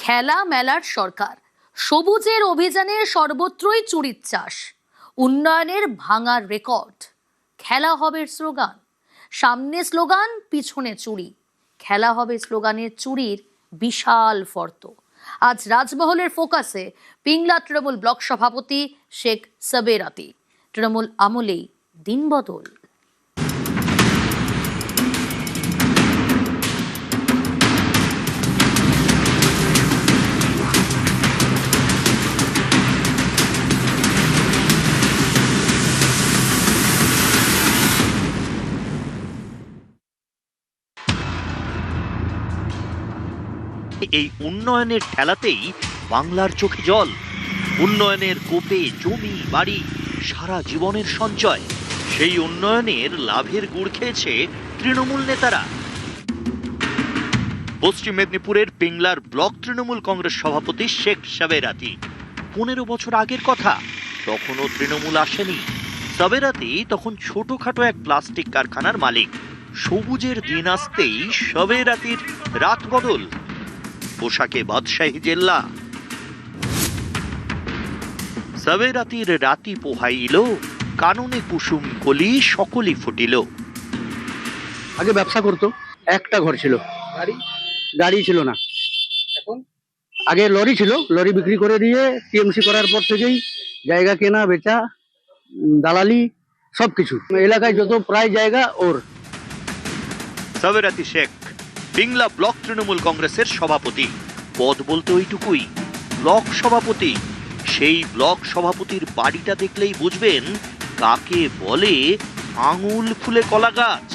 খেলা মেলার সরকার, সবুজের অভিযানে সর্বত্রই চুরির চাষ, উন্নয়নের ভাঙার রেকর্ড। খেলা হবে স্লোগান, সামনে স্লোগান, পিছনে চুরি। খেলা হবে স্লোগানের চুরির বিশাল ফর্ত। আজ রাজমহলের ফোকাসে পিংলা তৃণমূল ব্লক সভাপতি শেখ সাবেরাতি। তৃণমূল আমলেই দিনবদল। এই উন্নয়নের ঠেলাতেই বাংলার চোখে জল। উন্নয়নের কোপে জমি বাড়ি, সারা জীবনের সঞ্চয়। সেই উন্নয়নের লাভের গুড় খেয়েছে তৃণমূল নেতারা। পশ্চিম মেদিনীপুরের পিংলার ব্লক তৃণমূল কংগ্রেস সভাপতি শেখ সাবেরাতি। 15 বছর আগের কথা, তখনও তৃণমূল আসেনি। সাবেরাতি তখন ছোটখাটো এক প্লাস্টিক কারখানার মালিক। সবুজের দিন আসতেই সাবেরাতির রাত বদল। পোশাকে বাদশাহী জেল্লা। সাবেরাতির রাতি পোহাইল, কাননে কুসুম কলি সকলই ফুটিল। আগে ব্যবসা করতো, একটা ঘর ছিল, গাড়ি ছিল না। এখন আগে লরি ছিল, লরি বিক্রি করে দিয়ে টিএমসি করার পর থেকেই জায়গা কেনা বেচা, দালালি সবকিছু। এলাকায় যত প্রায় জায়গা ওর। সাবেরাতি শেখ পিংলা ব্লক তৃণমূল কংগ্রেসের সভাপতি। পদ বলতে ওইটুকুই, ব্লক সভাপতি। সেই ব্লক সভাপতির বাড়িটা দেখলেই বুঝবেন কাকে বলে আঙুল ফুলে কলা গাছ।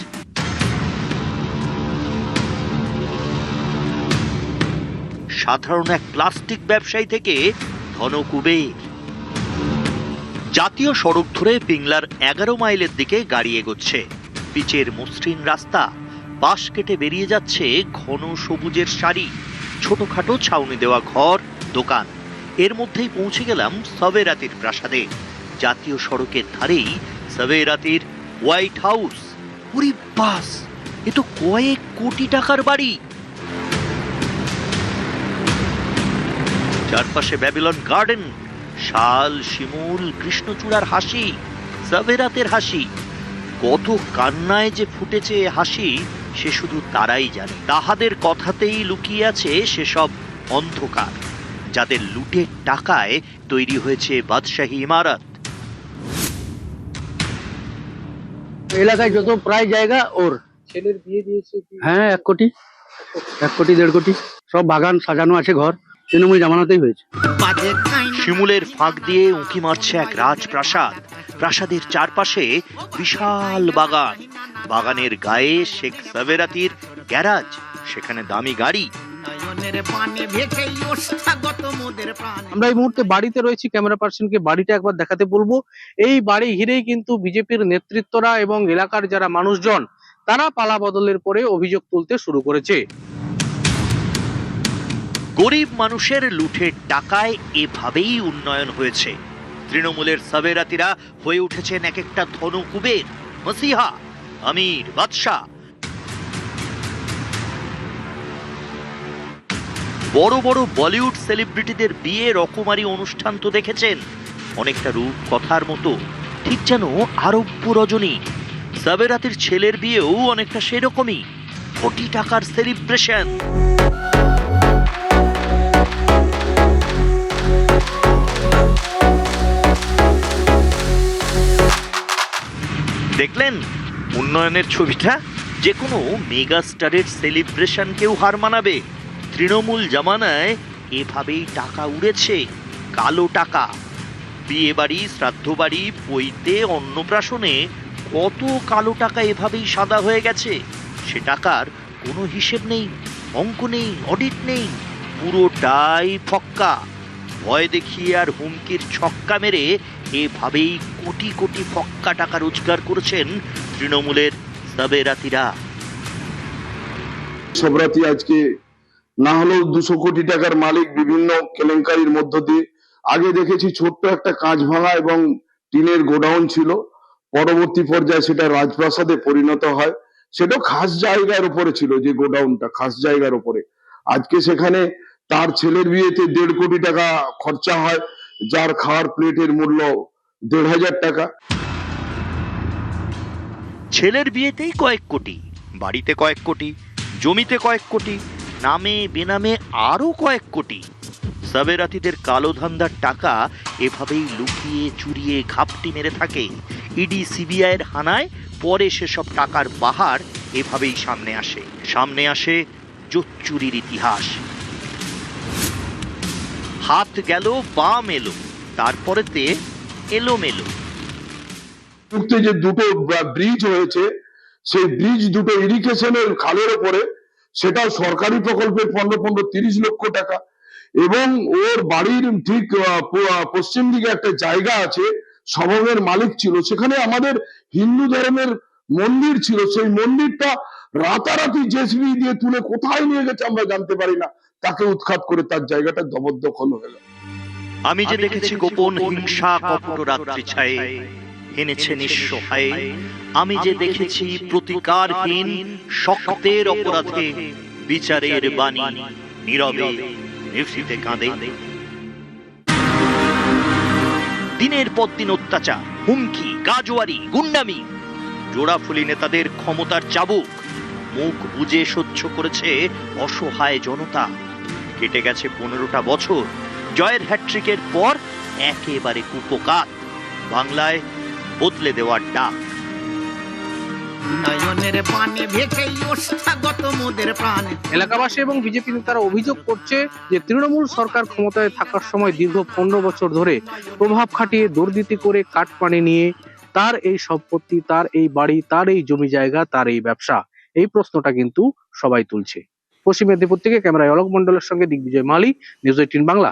সাধারণ এক প্লাস্টিক ব্যবসায়ী থেকে ধনকুবের। জাতীয় সড়ক ধরে পিংলার 11 মাইলের দিকে গাড়ি এগোচ্ছে। পিচের মসৃণ রাস্তা, পাশ কেটে বেরিয়ে যাচ্ছে ঘন সবুজের সারি, ছোটখাটো ছাউনি দেওয়া ঘর, দোকান। এর মধ্যেই পৌঁছে গেলাম সাবেরাতির প্রাসাদে। জাতীয় সড়কের ধারেই সাবেরাতির হোয়াইট হাউস। ওরে বাস, এ তো কয়েক কোটি টাকার বাড়ি। চারপাশে ব্যাবিলন গার্ডেন, শাল, শিমুল, কৃষ্ণচূড়ার হাসি, সাবেরাতের হাসি। কত কান্নায় যে ফুটেছে হাসি সে শুধু তারাই জানে। তাহাদের কথাতেই লুকিয়ে আছে সেসব অন্ধকার, যাদের লুটের টাকায় তৈরি হয়েছে বাদশাহী ইমারত। এলাকায় যত প্রায় জায়গা ওর। ছেলের বিয়ে দিয়েছে। হ্যাঁ, 1 কোটি, 1 কোটি 1.5 কোটি। সব বাগান সাজানো আছে, ঘর তৃণমূল জামানাতেই হয়েছে। শিমুলের ফাঁক দিয়ে উঁকি মারছে এক রাজপ্রাসাদ। প্রাসাদের চারপাশে বিশাল বাগান। বাগানের গায়ে শেখ সাবেরাতির গ্যারাজ, সেখানে দামি গাড়ি। আমরা এই মুহূর্তে বাড়িতে রয়েছি, ক্যামেরা পার্সনকে বাড়িটা একবার দেখাতে বলবো। এই বাড়ি ঘিরেই কিন্তু বিজেপির নেতৃত্বরা এবং এলাকার যারা মানুষজন তারা পালা বদলের পরে অভিযোগ তুলতে শুরু করেছে। গরিব মানুষের লুঠের টাকায় এভাবেই উন্নয়ন হয়েছে। তৃণমূলের সাবেরাতিরা হয়ে উঠেছেন এক একটা ধনকুবের, মসিহা, আমির, বাদশাহ। বড় বড় বলিউড সেলিব্রিটিদের বিয়ে, রকমারি অনুষ্ঠান তো দেখেছেন, অনেকটা রূপ কথার মতো, ঠিক যেন আরব্য রজনী। সাবেরাতির ছেলের বিয়েও অনেকটা সেরকমই, কোটি টাকার সেলিব্রেশন। দেখলেন উন্নয়নের ছবিটা? যে কোনো মেগা স্টারের সেলিব্রেশনকেও হার মানাবে। তৃণমূল জামানায় এভাবেই টাকা উড়েছে, কালো টাকা। বিয়ে বাড়ি, শ্রাদ্ধ বাড়ি, পৈতে, অন্নপ্রাশনে কত কালো টাকা এভাবেই সাদা হয়ে গেছে। সে টাকার কোনো হিসেব নেই, অঙ্ক নেই, অডিট নেই, পুরোটাই ফক্কা। ভয় দেখিয়ে আর হুমকির ছক্কা মেরে এভাবেই কোটি কোটি ফক্কা টাকা রোজগার করেছেন তৃণমূলের সাবেরাতিরা। সাবেরাতি আজকে না হলেও 200 কোটি টাকার মালিক বিভিন্ন কেলেঙ্কারির মধ্য দিয়ে। আগে দেখেছি ছোট্ট একটা কাঁচ ভাঙা এবং টিনের গোডাউন ছিল, পরবর্তী পর্যায়ে সেটা রাজপ্রাসাদে পরিণত হয়। সেটাও খাস জায়গার উপরে ছিল, যে গোডাউনটা খাস জায়গার উপরে। আজকে সেখানে তার ছেলের বিয়েতে 1.5 কোটি টাকা খরচা হয়, যার খাওয়ার প্লেটের মূল্য 1,500 টাকা। ছেলের বিয়েতেই কয়েক কোটি, বাড়িতে কয়েক কোটি, জমিতে কয়েক কোটি, নামে বেনামে আরো কয়েক কোটি। সাবেরাতিদের কালো ধান্দার টাকা এভাবেই লুকিয়ে চুরিয়ে ঘাপটি মেরে থাকে। ইডি সিবিআইয়ের হানায় পরে সেসব টাকার বাহার এভাবেই সামনে আসে জোচ্চুরির ইতিহাস। হাত গেল বাম এলো, তারপরেতে এলোমেলো। যুক্তে যে দুটো ব্রিজ হয়েছে, সেই ব্রিজ দুটো ইরিগেশনের খালের ওপরে, সেটা সরকারি প্রকল্পের 15-30 লক্ষ টাকা। এবং ওর বাড়ির ঠিক পশ্চিম দিকে একটা জায়গা আছে, সবংয়ের মালিক ছিল, সেখানে আমাদের হিন্দু ধর্মের মন্দির ছিল। সেই মন্দিরটা রাতারাতি জেসিবি দিয়ে তুলে কোথায় নিয়ে গেছে আমরা জানতে পারি না, তাকে উৎখাত করে তার জায়গাটা জবরদখল হয়ে গেল। আমি যে দেখেছি গোপন হিংসা কপট রাত্রি ছায়ে এনেছে নিঃসহায়, আমি যে দেখেছি প্রতিকারহীন শক্তের অপরাধে বিচারের বাণী নীরবে নিভৃতে কাঁদে। দিনের পর দিন অত্যাচার, হুমকি, গাজোয়ারি, গুন্ডামি, জোড়াফুলি নেতাদের ক্ষমতার চাবুক মুখ বুজে সহ্য করেছে অসহায় জনতা। কেটে গেছে 15টা বছর। জয়ের হ্যাট্রিকের পর একেবারে কুপোকাত, বাংলায় বদলে দেওয়ার ডাক। এলাকাবাসী এবং বিজেপি নেতারা অভিযোগ করছে যে তৃণমূল সরকার ক্ষমতায় থাকার সময় দীর্ঘ 15 বছর ধরে প্রভাব খাটিয়ে দুর্নীতি করে কাটপানি নিয়ে তার এই সম্পত্তি, তার এই বাড়ি, তার এই জমি জায়গা, তার এই ব্যবসা, এই প্রশ্নটা কিন্তু সবাই তুলছে। পশ্চিম মেদিনীপুর থেকে ক্যামেরায় অলোক মণ্ডলের সঙ্গে দিগ্বিজয় মালি, নিউজ 18 বাংলা।